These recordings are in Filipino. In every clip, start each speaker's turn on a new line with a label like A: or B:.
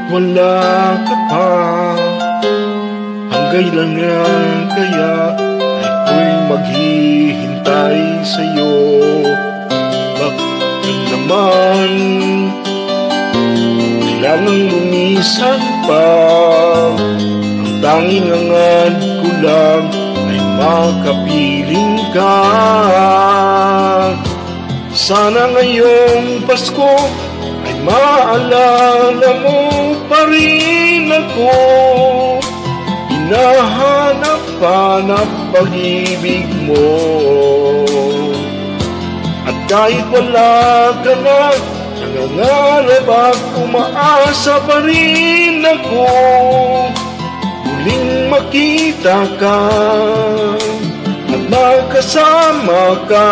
A: wala ka pa. Hanggang kailan kaya ay ako'y maghihintay sa'yo? Bakit naman kailangang lumisan pa? Ang tanging hangad ko lang ay makapiling ka. Sana ngayong Pasko ay maalala mo pa rin ako. Hinahanap-hanap pag-ibig mo. At kahit wala ka na, nangangarap at umaasa pa rin ako. Muling makita ka at magkasama ka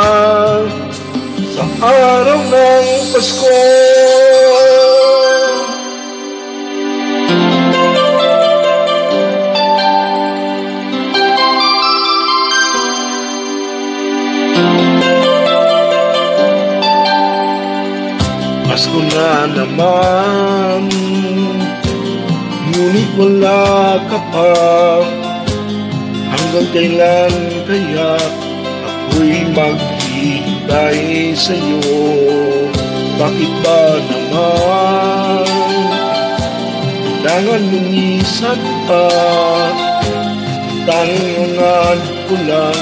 A: sa araw ng Pasko. Pasko na naman, ngunit wala ka pa. Hanggang kailan kaya ako'y maghihintay sa'yo? Bakit ba naman kailangan lumisan pa? Tanging hangad ko lang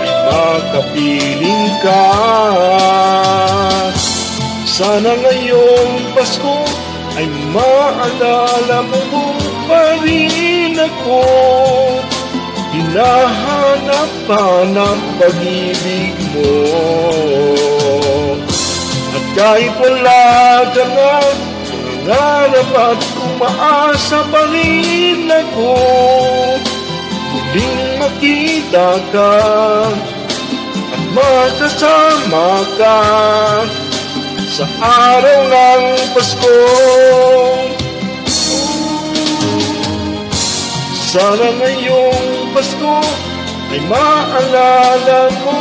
A: ay makapiling ka. Sana ngayong Pasko ay maalala mo pa rin ako. Hinahanap-hanap pag-ibig mo. At kahit wala ka na, nangangarap at umaasa pa rin ako. Muling makita ka at magkasama ka sa araw ng Pasko. Sana ngayong Pasko ay maalala mo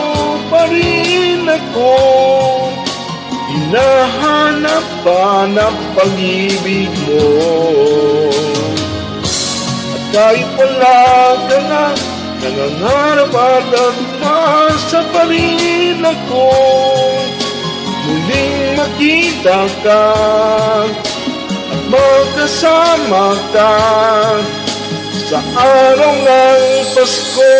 A: pa rin ako. Hinahanap-hanap pag-ibig mo. At kahit wala ka na, nangangarap at umaasa pa rin ako. Muling makita ka at magkasama ka sa araw ng Pasko.